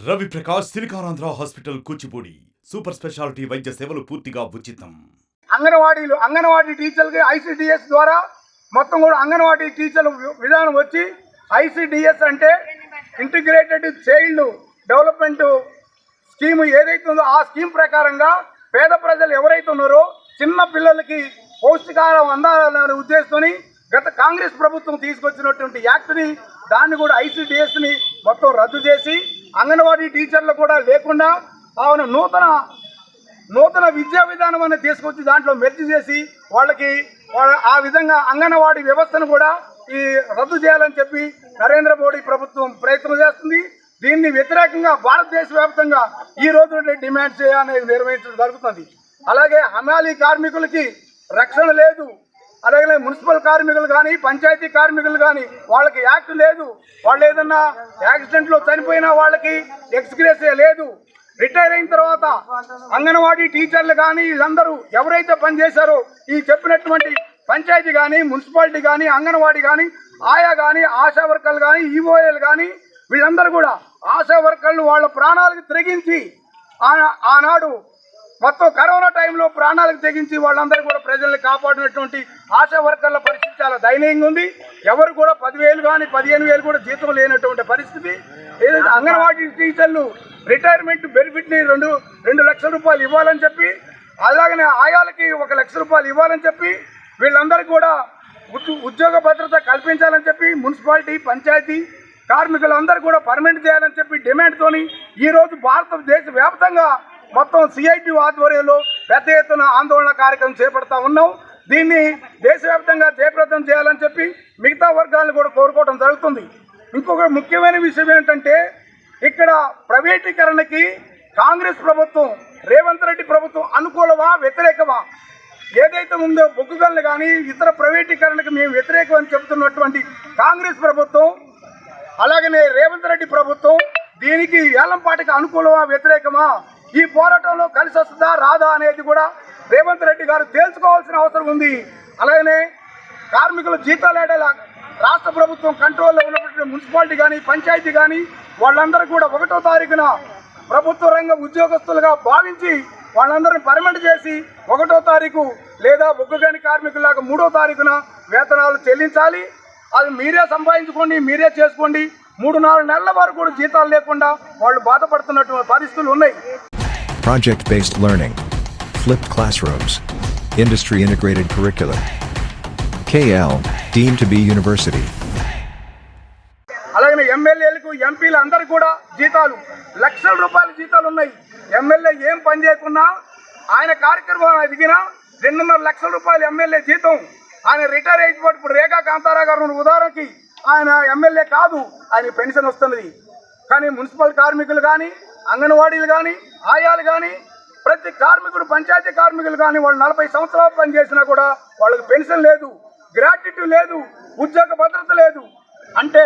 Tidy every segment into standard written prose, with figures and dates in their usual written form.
Ravi Prakash Siliconandhra hospital Kuchipudi super speciality వైద్య సేవలు పూర్తిగా ఉచితం. అంగన్వాడీ టీచర్లకి ఐసిడిఎస్ ద్వారా మొత్తం కూడా అంగన్వాడీ టీచర్ల విధానం వచ్చి ఐసిడిఎస్ అంటే ఇంటిగ్రేటెడ్ చైల్డ్ డెవలప్మెంట్ స్కీమ్ ఏదైతే ఉందో ఆ స్కీమ్ ప్రకారంగా పేద ప్రజలు ఎవరైతే ఉన్నారో చిన్న పిల్లలకి పౌష్టికాహారం అందాలనే ఉద్దేశంతో గత కాంగ్రెస్ ప్రభుత్వం తీసుకొచ్చినటువంటి యాక్ట్ని దాన్ని కూడా ఐసిడిఎస్ని మొత్తం రద్దు చేసి అంగన్వాడీ టీచర్లు కూడా లేకుండా నూతన విద్యా విధానం అనేది తీసుకొచ్చి దాంట్లో మెర్జి చేసి వాళ్ళకి ఆ విధంగా అంగన్వాడీ వ్యవస్థను కూడా ఈ రద్దు చేయాలని చెప్పి నరేంద్ర మోడీ ప్రభుత్వం ప్రయత్నం చేస్తుంది. దీన్ని వ్యతిరేకంగా భారతదేశ వ్యాప్తంగా ఈ రోజు డిమాండ్ చేయాలనేది నిర్వహించడం జరుగుతుంది. అలాగే హమాలీ కార్మికులకి రక్షణ లేదు, అలాగే మున్సిపల్ కార్మికులు కానీ పంచాయతీ కార్మికులు కానీ వాళ్ళకి యాక్ట్ లేదు. వాళ్ళు ఏదన్నా యాక్సిడెంట్లో చనిపోయినా వాళ్ళకి ఎక్స్గ్రేసియా లేదు. రిటైర్ అయిన తర్వాత అంగన్వాడీ టీచర్లు కానీ వీళ్ళందరూ ఎవరైతే పనిచేశారో ఈ చెప్పినటువంటి పంచాయతీ కానీ మున్సిపాలిటీ కానీ అంగన్వాడీ కానీ ఆయా కానీ ఆశా వర్కర్లు కానీ ఈఓఏలు కానీ వీళ్ళందరూ కూడా ఆశా వర్కర్లు వాళ్ళ ప్రాణాలకు తెగించి ఆనాడు మొత్తం కరోనా టైంలో ప్రాణాలకు తెగించి వాళ్ళందరూ కూడా ప్రజల్ని కాపాడినటువంటి ఆశా వర్కర్ల పరిస్థితి చాలా దయనీయంగా ఉంది. ఎవరు కూడా 10,000 కానీ 15,000 కూడా జీతం లేనటువంటి పరిస్థితి. ఏదైతే అంగన్వాడీ టీచర్లు రిటైర్మెంట్ బెనిఫిట్ని 2 లక్షల రూపాయలు ఇవ్వాలని చెప్పి, అలాగనే ఆయాలకి 1 లక్ష రూపాయలు ఇవ్వాలని చెప్పి, వీళ్ళందరికీ కూడా ఉద్యోగ భద్రత కల్పించాలని చెప్పి మున్సిపాలిటీ పంచాయతీ కార్మికులందరూ కూడా పర్మనెంట్ చేయాలని చెప్పి డిమాండ్తోని ఈరోజు భారతదేశ వ్యాప్తంగా మొత్తం సిఐటి ఆధ్వర్యంలో పెద్ద ఎత్తున ఆందోళన కార్యక్రమం చేపడతా ఉన్నాం. దీన్ని దేశవ్యాప్తంగా జయప్రదం చేయాలని చెప్పి మిగతా వర్గాలను కూడా కోరుకోవడం జరుగుతుంది. ఇంకొక ముఖ్యమైన విషయం ఏంటంటే ఇక్కడ ప్రైవేటీకరణకి కాంగ్రెస్ ప్రభుత్వం రేవంత్ రెడ్డి ప్రభుత్వం అనుకూలమా వ్యతిరేకమా? ఏదైతే ఉందో బొగ్గుగల్ని కానీ ఇతర ప్రైవేటీకరణకు మేము వ్యతిరేకం అని చెబుతున్నటువంటి కాంగ్రెస్ ప్రభుత్వం, అలాగనే రేవంత్ రెడ్డి ప్రభుత్వం దీనికి ఏలంపాటికి అనుకూలమా వ్యతిరేకమా? ఈ పోరాటంలో కలిసి వస్తుందా రాదా అనేది కూడా రేవంత్ రెడ్డి గారు తేల్చుకోవాల్సిన అవసరం ఉంది. అలాగనే కార్మికుల జీతాలేడేలా రాష్ట్ర ప్రభుత్వం కంట్రోల్లో ఉన్నటువంటి మున్సిపాలిటీ కానీ పంచాయతీ కానీ వాళ్ళందరూ కూడా 1వ తారీఖున ప్రభుత్వ రంగ ఉద్యోగస్తులుగా భావించి వాళ్ళందరినీ పర్మనెంట్ చేసి 1వ తారీఖు లేదా బొగ్గుగని కార్మికులాగా 3వ తారీఖున వేతనాలు చెల్లించాలి. అది మీరే సంపాదించుకోండి, మీరే చేసుకోండి. 3-4 నెలల వరకు కూడా జీతాలు లేకుండా వాళ్ళు బాధపడుతున్నటువంటి పరిస్థితులు ఉన్నాయి. Project-based learning, flipped classrooms, industry-integrated curriculum. KL, deemed to be university. అలాగే ఎమ్మెల్యేలకు ఎంపీలు అందరికీ కూడా జీతాలు లక్షల రూపాయల జీతాలు ఉన్నాయి. ఎమ్మెల్యే ఏం పని చేయకున్నా ఆయన కార్యక్రమం ఎదిగినా 2.5 లక్షల రూపాయలు ఎమ్మెల్యే జీతం. ఆయన రిటైర్ అయిపోయి ఇప్పుడు రేఖా కాంతారావు గారు ఉదాహరణకి ఆయన ఎమ్మెల్యే కాదు, ఆయన పెన్షన్ వస్తున్నది. కానీ మున్సిపల్ కార్మికులు కానీ అంగన్వాడీలు కానీ ఆయాలు కానీ ప్రతి కార్మికుడు పంచాయతీ కార్మికులు కానీ వాళ్ళు 40 సంవత్సరాలు పనిచేసినా కూడా వాళ్ళకి పెన్షన్ లేదు, గ్రాట్యుటీ లేదు, ఉద్యోగ భద్రత లేదు. అంటే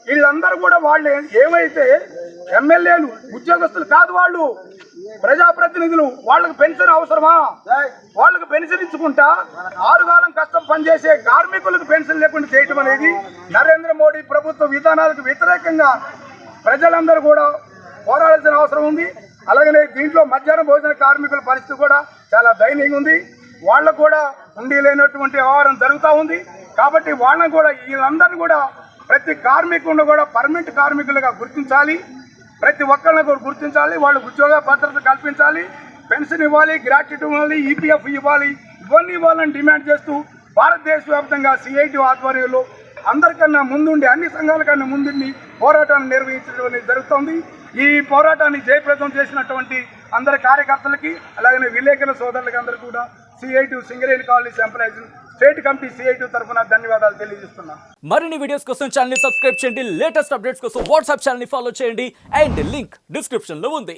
వీళ్ళందరూ కూడా వాళ్ళు ఏమైతే ఎమ్మెల్యేలు ఉద్యోగస్తులు కాదు, వాళ్ళు ప్రజాప్రతినిధులు. వాళ్ళకి పెన్షన్ అవసరమా? వాళ్ళకి పెన్షన్ ఇచ్చుకుంటా 6 కాలం కష్టం పనిచేసే కార్మికులకు పెన్షన్ లేకుండా చేయటం అనేది నరేంద్ర మోడీ ప్రభుత్వ విధానాలకు వ్యతిరేకంగా ప్రజలందరూ కూడా పోరాడాల్సిన అవసరం ఉంది. అలాగనే దీంట్లో మధ్యాహ్న భోజన కార్మికుల పరిస్థితి కూడా చాలా దయనీయంగా ఉంది. వాళ్ళకు కూడా ఉండి లేనటువంటి వ్యవహారం జరుగుతూ ఉంది. కాబట్టి వాళ్ళని కూడా వీళ్ళందరినీ కూడా ప్రతి కార్మికుడిని కూడా పర్మనెంట్ కార్మికులుగా గుర్తించాలి. ప్రతి ఒక్కరిని కూడా గుర్తించాలి. వాళ్ళకు ఉద్యోగ భద్రత కల్పించాలి, పెన్షన్ ఇవ్వాలి, గ్రాట్యుటీ ఇవ్వాలి, ఈపీఎఫ్ ఇవ్వాలి, ఇవన్నీ ఇవ్వాలని డిమాండ్ చేస్తూ భారతదేశ వ్యాప్తంగా సిఐటి ఆధ్వర్యంలో అందరికన్నా ముందుండి అన్ని సంఘాల కన్నా ముందుండి పోరాటాన్ని నిర్వహించడం అనేది జరుగుతుంది. ఈ పోరాటాన్ని జయప్రదం చేసినటువంటి అందరి కార్యకర్తలకి అలాగే విలేకరుల సోదరులకి అందరికీ కూడా CIT Singareni colonies employees state committee CIT తరఫున ధన్యవాదాలు తెలియజేస్తున్నాను. మరిన్ని వీడియోస్ కోసం ఛానల్ ని సబ్స్క్రైబ్ చేయండి, లేటెస్ట్ అప్డేట్స్ కోసం వాట్సాప్ ఛానల్ ని ఫాలో చేయండి అండ్ లింక్ డిస్క్రిప్షన్ లో ఉంది.